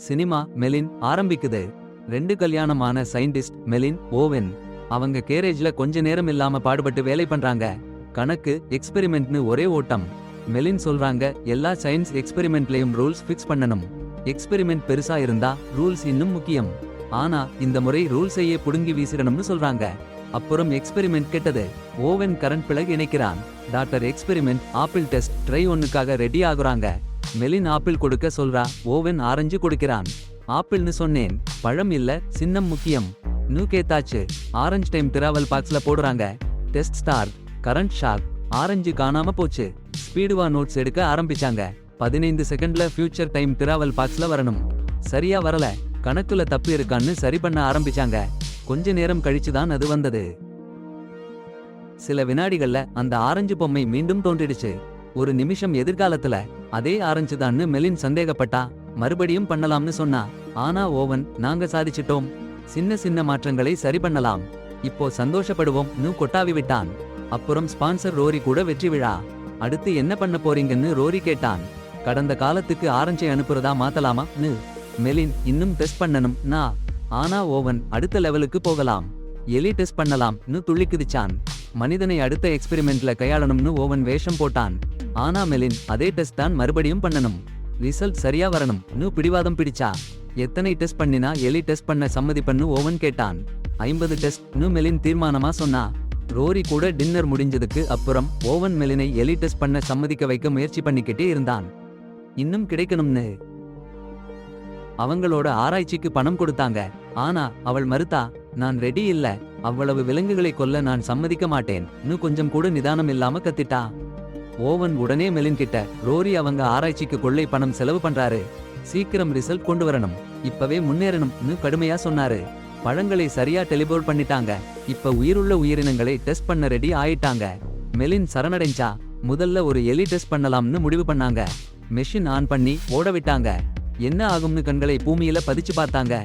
Cinema Mellin ஆரம்பிக்குது. 2 கல்யாணமான scientist Mellin oven. அவங்க கேரேஜ்ல கொஞ்ச நேரம் இல்லாம பாடுபட்டு வேலை பண்றாங்க. கணக்கு எக்ஸ்பெரிமெண்ட்னு ஒரே ஓட்டம். மெலின் சொல்றாங்க, எல்லா சயின்ஸ் எக்ஸ்பெரிமெண்ட்லயும் ரூல்ஸ் ஃபிக்ஸ் பண்ணணும். எக்ஸ்பெரிமெண்ட் பெருசா இருந்தா ரூல்ஸ் இன்னும் முக்கியம். ஆனா இந்த முறை ரூல்ஸையே புடுங்கி வீசிடணும்னு சொல்றாங்க. அப்புறம் எக்ஸ்பெரிமெண்ட் கெட்டது. ஓவென் கரண்ட் பிளக் இணைக்கிறான். Doctor experiment apple test try ஒன்னுக்காக ரெடி ஆகுறாங்க. மெலின் ஆப்பிள் கொடுக்க சொல்றா, ஓவென் ஆரஞ்சு கொடுக்கிறான். ஆப்பிள்னு சொன்னேன், பழம் இல்ல, சின்னம் முக்கியம். நூ கேத்தாச்சு. ஆரஞ்சு டைம் டிராவல் பாக்ஸ்ல போடுறாங்க. Test star, current shock, orange காணாம போச்சு. ஸ்பீடுவா நோட்ஸ் எடுக்க ஆரம்பிச்சாங்க. 15 செகண்ட்ல ஃபியூச்சர் டைம் டிராவல் பாக்ஸ்ல வரணும். சரியா வரல. கணக்குல தப்பு இருக்கான்னு சரி பண்ண ஆரம்பிச்சாங்க. கொஞ்ச நேரம் கழிச்சுதான் அது வந்தது. சில வினாடிகள்ல அந்த ஆரஞ்சு பொம்மை மீண்டும் தோன்றிடுச்சு. ஒரு நிமிஷம் எதிர்காலத்துல அதே ஆரஞ்சு தான்னு மெலின் சந்தேகப்பட்டா. மறுபடியும் பண்ணலாம்னு சொன்னா. ஆனா ஓவன், நாங்க சாதிச்சிட்டோம். சின்ன சின்ன மாற்றங்களை சரி பண்ணலாம். இப்போ சந்தோஷப்படுவோம் நூ கொட்டாவி விட்டான். அப்புறம் ஸ்பான்சர் ரோரி கூட வெற்றி விழா. அடுத்து என்ன பண்ண போறீங்கன்னு ரோரி கேட்டான். கடந்த காலத்துக்கு ஆரஞ்சை அனுப்புறதா மாத்தலாமா நு. மெலின், இன்னும் டெஸ்ட் பண்ணணும் நா. ஆனா ஓவன், அடுத்த லெவலுக்கு போகலாம். எலி டெஸ்ட் பண்ணலாம் நு துள்ளிக்குதிச்சான். மனிதனை அடுத்த எக்ஸ்பெரிமெண்ட்ல கையாளணும்னு ஓவன் வேஷம் போட்டான். ஆனா மெலின், அதே டெஸ்ட் தான் மறுபடியும் பண்ணணும். ரிசல்ட் சரியா வரணும் நு பிடிவாதம் பிடிச்சா. எத்தனை டெஸ்ட் பண்ணினா எலி டெஸ்ட் பண்ண சம்மதிப்பண்ணு ஓவன் கேட்டான். 50 டெஸ்ட் நு மெலின் தீர்மானமா சொன்னா. ரோரி கூட டின்னர் முடிஞ்சதுக்கு அப்புறம் ஓவன் மெலினை எலி டெஸ்ட் பண்ண சம்மதிக்க வைக்க முயற்சி பண்ணிக்கிட்டே இருந்தான். இன்னும் கிடைக்கணும்னு அவங்களோட ஆராய்ச்சிக்கு பணம் கொடுத்தாங்க. ஆனா அவள் மறுத்தா. நான் ரெடி இல்ல, அவ்வளவு விலங்குகளை கொல்ல நான் சம்மதிக்க மாட்டேன் நு கொஞ்சம் கூட நிதானம் இல்லாம கத்திட்டா. ஓவன் உடனே மெலின் கிட்ட, ரோரி அவங்க ஆராய்ச்சிக்கு கொள்ளை பணம் செலவு பண்றாரு, சீக்கிரம் ரிசல்ட் கொண்டு வரணும், இப்பவே முன்னேறணும் நு கடுமையா சொன்னாரு. பழங்களை சரியா டெலிபோர்ட் பண்ணிட்டாங்க. இப்ப உயிருள்ள உயிரினங்களை டெஸ்ட் பண்ண ரெடி ஆயிட்டாங்க. மெலின் சரணடைஞ்சா. முதல்ல ஒரு எலி டெஸ்ட் பண்ணலாம்னு முடிவு பண்ணாங்க. மெஷின் ஆன் பண்ணி ஓட விட்டாங்க. என்ன ஆகும்னு கண்களை பூமியில பதிச்சு பார்த்தாங்க.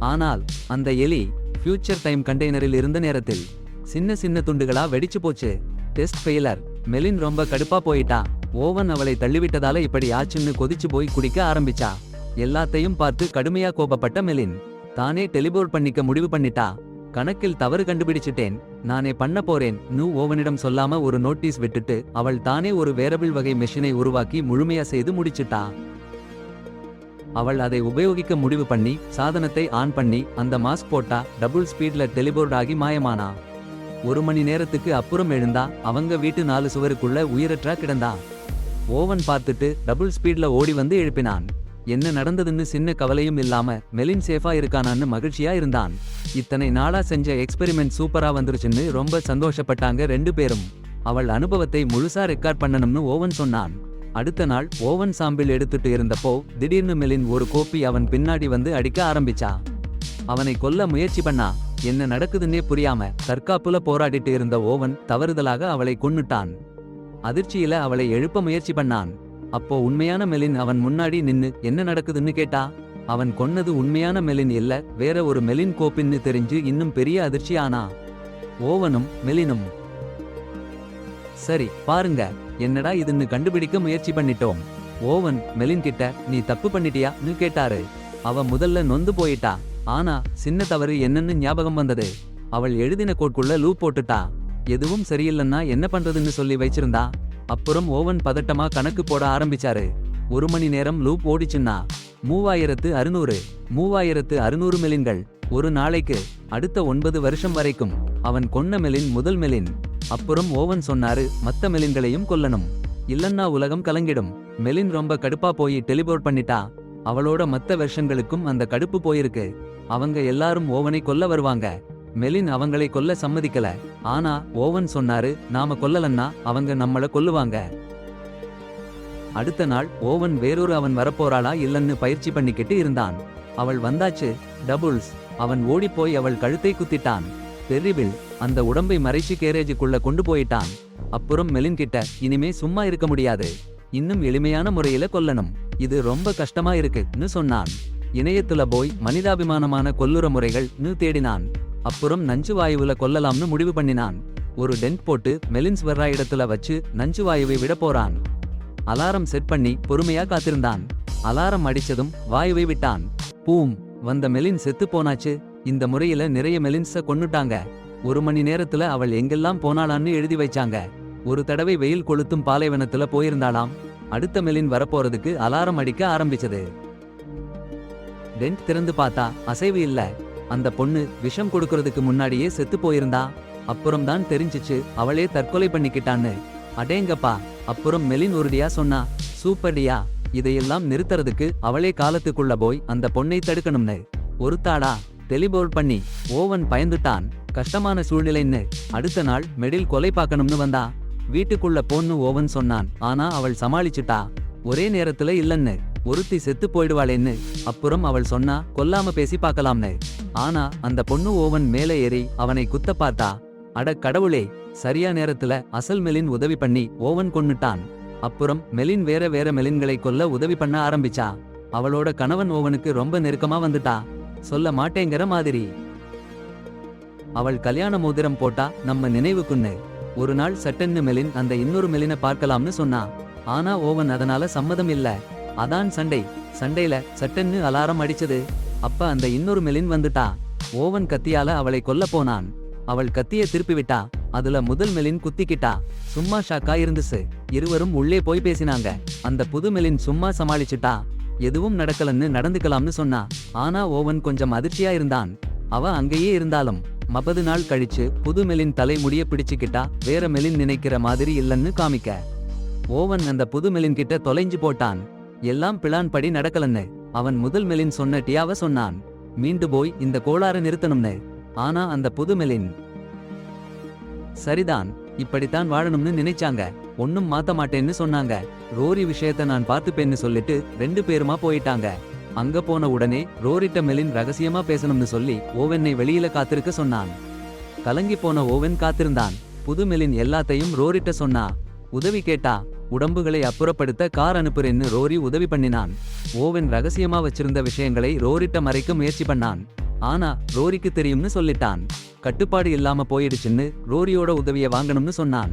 ஆனால் அந்த எலி ஃபியூச்சர் டைம் கண்டெய்னரில் இருந்த நேரத்தில் சின்ன சின்ன துண்டுகளா வெடிச்சு போச்சு. Test failure. மெலின் ரொம்ப கடுப்பா போயிட்டா. ஓவன் அவளை தள்ளிவிட்டதால இப்படி ஆச்சுன்னு கொதிச்சு போய் குடிக்க ஆரம்பிச்சா. எல்லாத்தையும் பார்த்து கடுமையா கோபப்பட்ட மெலின் தானே டெலிபோர்ட் பண்ணிக்க முடிவு பண்ணிட்டா. கணக்கில் தவறு கண்டுபிடிச்சிட்டேன், நானே பண்ண போறேன் நூ ஓவனிடம் சொல்லாம ஒரு நோட்டீஸ் விட்டுட்டு அவள் தானே ஒரு வேரபிள் வகை மெஷினை உருவாக்கி முழுமையா செய்து முடிச்சிட்டா. அவள் அதை உபயோகிக்க முடிவு பண்ணி சாதனத்தை ஆன் பண்ணி அந்த மாஸ்க் போட்டா. டபுள் ஸ்பீட்ல டெலிபோர்ட் ஆகி மாயமானா. 1 மணி நேரத்துக்கு அப்புறம் எழுந்தா. அவங்க வீட்டு 4 சுவருக்குள்ள உயிரற்றா கிடந்தா. ஓவன் பார்த்துட்டு டபுள் ஸ்பீட்ல ஓடி வந்து எழுப்பினான். என்ன நடந்ததுன்னு சின்ன கவலையும் இல்லாம மெலின் சேஃபா இருக்கானான்னு மகிழ்ச்சியா இருந்தான். இத்தனை நாளா செஞ்ச எக்ஸ்பெரிமெண்ட் சூப்பரா வந்துருச்சுன்னு ரொம்ப சந்தோஷப்பட்டாங்க 2 பேரும். அவள் அனுபவத்தை முழுசா ரெக்கார்ட் பண்ணணும்னு ஓவன் சொன்னான். அடுத்த நாள் ஓவன் சாம்பிள் எடுத்துட்டு இருந்தப்போ திடீர்னு மெலின் ஒரு கோப்பி அவன் பின்னாடி வந்து அடிக்க ஆரம்பிச்சா. அவனை கொல்ல முயற்சி பண்ணா. என்ன நடக்குதுன்னே புரியாம தற்காப்புல போராடிட்டு இருந்த ஓவன் தவறுதலாக அவளை கொன்னுட்டான். அதிர்ச்சியில அவளை எழுப்ப முயற்சி பண்ணான். அப்போ உண்மையான மெலின் அவன் முன்னாடி நின்னு என்ன நடக்குதுன்னு கேட்டா. அவன் கொன்னது உண்மையான மெலின் இல்ல, வேற ஒரு மெலின் கோப்பின்னு தெரிஞ்சு இன்னும் பெரிய அதிர்ச்சி ஆனா. ஓவனும் மெலினும், சரி பாருங்க, என்னடா இதுன்னு கண்டுபிடிக்க முயற்சி பண்ணிட்டோம். ஓவன் மெலின் கிட்ட, நீ தப்பு பண்ணிட்டியான்னு கேட்டாரு. அவ முதல்ல நொந்து போயிட்டா. ஆனா சின்ன தவறு என்னன்னு ஞாபகம் வந்தது. அவள் எழுதின கோட்குள்ள லூப் போட்டுட்டா. எதுவும் சரியில்லைன்னா என்ன பண்றதுன்னு சொல்லி வச்சிருந்தா. அப்புறம் ஓவன் பதட்டமா கணக்கு போட ஆரம்பிச்சாரு. 1 மணி நேரம் லூப் ஓடிச்சுன்னா 3600 3600 மெலின்கள் ஒரு நாளைக்கு. அடுத்த 9 வருஷம் வரைக்கும். அவன் கொன்ன மெலின் முதல் மெலின். அப்புறம் ஓவன் சொன்னாரு, மத்த மெலின்களையும் கொல்லணும், இல்லன்னா உலகம் கலங்கிடும். மெலின் ரொம்ப கடுப்பா போய் டெலிபோர்ட் பண்ணிட்டா. அவளோட மத்த வெர்ஷன்களுக்கும் அந்த கடுப்பு போயிருக்கு. அவங்க எல்லாரும் ஓவனை கொல்ல வருவாங்க. மெலின் அவங்களை கொல்ல சம்மதிக்கல. ஆனா ஓவன் சொன்னாரு, நாம கொல்லலன்னா அவங்க நம்மள கொல்லுவாங்க. அடுத்த நாள் ஓவன் வேறொரு அவன் வரப்போறாளா இல்லன்னு பயிற்சி பண்ணிக்கிட்டு இருந்தான். அவள் வந்தாச்சு. டபுள்ஸ். அவன் ஓடிப்போய் அவள் கழுத்தை குத்திட்டான். டெரிபிள். அந்த உடம்பை மறைச்சு கேரேஜுக்குள்ள கொண்டு போயிட்டான். அப்புறம் மெலின் கிட்ட, இனிமே சும்மா இருக்க முடியாது, இன்னும் எளிமையான முறையில கொல்லணும், இது ரொம்ப கஷ்டமா இருக்குன்னு சொன்னான். இணையத்துல போய் மனிதாபிமானமான கொல்லுற முறைகள் தேடினான். அப்புறம் நஞ்சு வாயுவுல கொல்லலாம்னு முடிவு பண்ணினான். ஒரு டென்ட் போட்டு மெலின்ஸ் வர்ற இடத்துல வச்சு நஞ்சு வாயுவை விட போறான். அலாரம் செட் பண்ணி பொறுமையா காத்திருந்தான். அலாரம் அடிச்சதும் வாயுவை விட்டான். பூம், வந்த மெலின் செத்து போனாச்சு. இந்த முறையில நிறைய மெலின்ஸ கொன்னுட்டாங்க. 1 மணி நேரத்துல அவள் எங்கெல்லாம் போனாளான்னு எழுதி வைச்சாங்க. ஒரு தடவை வெயில் கொளுத்தும் பாலைவனத்துல போயிருந்தாளாம். அடுத்த மெலின் வரப்போறதுக்கு அலாரம் அடிக்க ஆரம்பிச்சது. டென்ட் திறந்து பார்த்தா அசைவு இல்ல. அந்த பொண்ணு விஷம் கொடுக்கறதுக்கு முன்னாடியே செத்து போயிருந்தா. அப்புறம் தான் தெரிஞ்சிச்சு அவளே தற்கொலை பண்ணிக்கிட்டான்னு. அடேங்கப்பா. அப்புறம் மெலின் ஒருடியா சொன்னா, சூப்பர்டியா, இதையெல்லாம் நிறுத்துறதுக்கு அவளே காலத்துக்குள்ள போய் அந்த பொண்ணை தடுக்கணும்னு ஒருத்தாடா. டெலிபோர்ட் பண்ணி ஓவன் பயந்துட்டான். கஷ்டமான சூழ்நிலைன்னு. அடுத்த நாள் மெடில் கொலை பார்க்கணும்னு வந்தா. வீட்டுக்குள்ள போன்னு ஓவன் சொன்னான். ஆனா அவள் சமாளிச்சுட்டா. ஒரே நேரத்துல இல்லன்னு, ஒருத்தி செத்து போயிடுவாளேன்னு. அப்புறம் அவள் சொன்னா கொல்லாம பேசி பார்க்கலாம்னு. ஆனா அந்த பொண்ணு ஓவன் மேலே ஏறி அவனை குத்த பார்த்தா. அட கடவுளே, சரியா நேரத்துல அசல் மெலின் உதவி பண்ணி ஓவன் கொன்னுட்டான். அப்புறம் மெலின் வேற வேற மெலின்களை கொல்ல உதவி பண்ண ஆரம்பிச்சா. அவளோட கணவன் ஓவனுக்கு ரொம்ப நெருக்கமா வந்துட்டா. சொல்ல மாட்டேங்கிற மாதிரி. அவள் கல்யாண மோதிரம் போட்டா நம்ம நினைவுக்குன்னு. ஒரு நாள் சட்டன்னு மெலின் அந்த இன்னொரு மெலினை பார்க்கலாம்னு சொன்னா. ஆனா ஓவன் அதனால சம்மதம் இல்ல. அதான் சண்டை. சண்டையில சட்டன்னு அலாரம் அடிச்சது. அப்ப அந்த இன்னொரு மெலின் வந்துட்டா. ஓவன் கத்தியால அவளை கொல்ல போனான். அவள் கத்திய திருப்பி விட்டா. அதுல முதல் மெலின் குத்திக்கிட்டா. சும்மா ஷாக்கா இருந்துச்சு. இருவரும் உள்ளே போய் பேசினாங்க. அந்த புது மெலின் சும்மா சமாளிச்சுட்டா. எதுவும் நடக்கலன்னு நடந்துக்கலாம்னு சொன்னா. ஆனா ஓவன் கொஞ்சம் அதிர்ச்சியா இருந்தான். அவ அங்கேயே இருந்தாலும் 50 நாள் கழிச்சு புது மெலின் தலை முடிய பிடிச்சுக்கிட்டா. வேற மெலின் நினைக்கிற மாதிரி இல்லன்னு காமிக்க. ஓவன் அந்த புது மெலின் கிட்ட தொலைஞ்சு போட்டான். எல்லாம் பிளான் படி நடக்கலன்னு அவன் முதல் மெலின் சொன்ன டியாவ சொன்னான். மீண்டு போய் இந்த கோளாறு நிறுத்தணும்னு. ஆனா அந்த புது மெலின் சரிதான், இப்படித்தான் வாழணும்னு நினைச்சாங்க. ஒன்னும் மாத்த மாட்டேன்னு சொன்னாங்க. ரோரி விஷயத்த நான் பார்த்துப்பேன்னு சொல்லிட்டு 2 பேருமா போயிட்டாங்க. அங்க போன உடனே ரோரிட்ட மெலின் ரகசியமா பேசணும்னு சொல்லி ஓவென்னை வெளியில காத்திருக்க சொன்னான். கலங்கி போன ஓவென் காத்திருந்தான். புது மெலின் எல்லாத்தையும் ரோரிட்ட சொன்னா. உதவி கேட்டா. உடம்புகளை அப்புறப்படுத்த கார் அனுப்புறேன்னு ரோரி உதவி பண்ணினான். ஓவென் ரகசியமா வச்சிருந்த விஷயங்களை ரோரிட்ட மறைக்க முயற்சி பண்ணான். ஆனா ரோரிக்கு தெரியும்னு சொல்லிட்டான். கட்டுப்பாடு இல்லாம போயிடுச்சுன்னு ரோரியோட உதவிய வாங்கணும்னு சொன்னான்.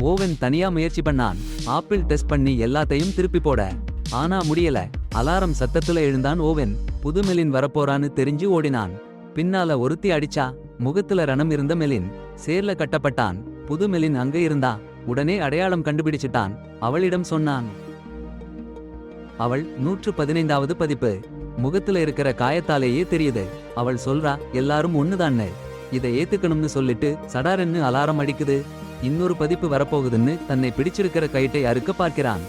ஓவென் தனியா முயற்சி பண்ணான். ஆப்பிள் டெஸ்ட் பண்ணி எல்லாத்தையும் திருப்பி போட. ஆனா முடியல. அலாரம் சத்தத்துல எழுந்தான் ஓவென். புது மெலின் வரப்போறான்னு தெரிஞ்சு ஓடினான். பின்னால ஒருத்தி அடிச்சா. முகத்துல ரணம் இருந்த மெலின் சேர்ல கட்டப்பட்டான். புது மெலின் அங்க இருந்தா. உடனே அடையாளம் கண்டுபிடிச்சிட்டான். அவளிடம் சொன்னான். அவள் 115வது பதிப்பு. முகத்துல இருக்கிற காயத்தாலேயே தெரியுது. அவள் சொல்றா, எல்லாரும் ஒண்ணுதான்னு. இதை ஏத்துக்கணும்னு சொல்லிட்டு சடாரென்னு அலாரம் அடிக்குது. இன்னொரு பதிப்பு வரப்போகுதுன்னு தன்னை பிடிச்சிருக்கிற கயிட்டை அறுக்க பார்க்கிறான்.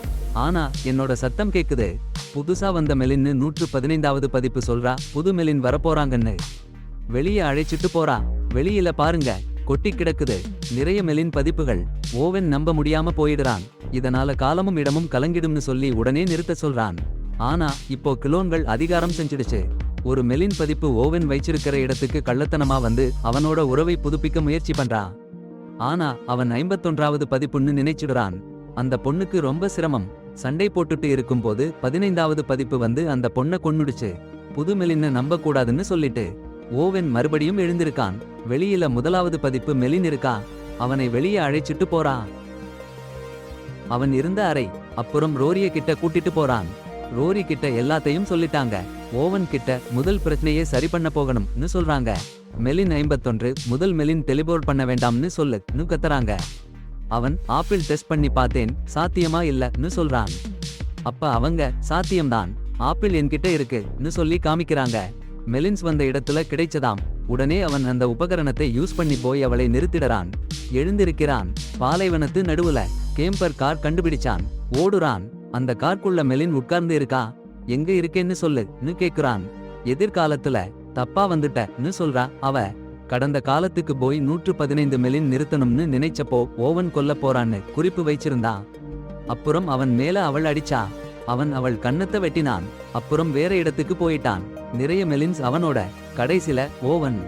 ஆனா என்னோட சத்தம் கேக்குது. புதுசா வந்த மெலின்னு 115வது பதிப்பு சொல்றா புது மெலின் வரப்போறாங்கன்னு. வெளியே அழைச்சிட்டு போறா. வெளியில பாருங்க, கொட்டி கிடக்குது நிறைய மெலின் பதிப்புகள். ஓவென் நம்ப முடியாம போயிடுறான். இதனால காலமும் இடமும் கலங்கிடும்னு சொல்லி உடனே நிறுத்த சொல்றான். ஆனா இப்போ கிளோன்கள் அதிகாரம் செஞ்சிடுச்சு. ஒரு மெலின் பதிப்பு ஓவென் வைச்சிருக்கிற இடத்துக்கு கள்ளத்தனமா வந்து அவனோட உறவை புதுப்பிக்க முயற்சி பண்றா. ஆனா அவன் 51வது பதிப்புன்னு நினைச்சிடுறான். அந்த பொண்ணுக்கு ரொம்ப சிரமம். சண்டை போட்டுட்டு இருக்கும்போது 15வது பதிப்பு வந்து அந்த பொண்ணை கொன்னுடுச்சு. புது மெலினை நம்ப கூடாதுன்னு சொல்லிட்டு ஓவென் மறுபடியும் எழுந்திருக்கான். வெளியில முதலாவது பதிப்பு மெலின் இருக்கா. அவனை வெளியே அழைச்சிட்டு போறா. அவன் இருந்த அறை. அப்புறம் ரோரிய கிட்ட கூட்டிட்டு போறான். ரோரி கிட்ட எல்லாத்தையும் சொல்லிட்டாங்க. ஓவன் கிட்ட முதல் பிரச்சனையே சரி பண்ண போகணும்னு சொல்றாங்க. மெலின் 51 முதல் மெலின் டெலிபோர்ட் பண்ண வேண்டாம்னு சொல்லுன்னு கத்துறாங்க. அவன் ஆப்பிள் டெஸ்ட் பண்ணி பார்த்தேன், சாத்தியமா இல்லன்னு சொல்றான். அப்ப அவங்க சாத்தியம்தான், ஆப்பிள் என்கிட்ட இருக்குன்னு சொல்லி காமிக்கிறாங்க. மெலின்ஸ் வந்த இடத்துல கிடைச்சதாம். உடனே அவன் அந்த உபகரணத்தை யூஸ் பண்ணி போய் அவளை நிறுத்திடறான். எழுந்திருக்கிறான். பாலைவனத்து நடுவுல கேம்பர் கார் கண்டுபிடிச்சான். ஓடுறான். அந்த கார்க்குள்ள மெலின் உட்கார்ந்து இருக்கா. எங்க இருக்கேன்னு சொல்லுன்னு கேக்குறான். எதிர்காலத்துல தப்பா வந்துட்டன்னு சொல்றா அவ. கடந்த காலத்துக்கு போய் 115 மெலின் நிறுத்தணும்னு நினைச்சப்போ ஓவன் கொல்ல போறான்னு குறிப்பு வைச்சிருந்தா. அப்புறம் அவன் மேல அவள் அடிச்சா. அவன் அவள் கன்னத்தை வெட்டினான். அப்புறம் வேற இடத்துக்கு போயிட்டான். நிறைய மெலின்ஸ் அவனோட. கடைசில ஓவன்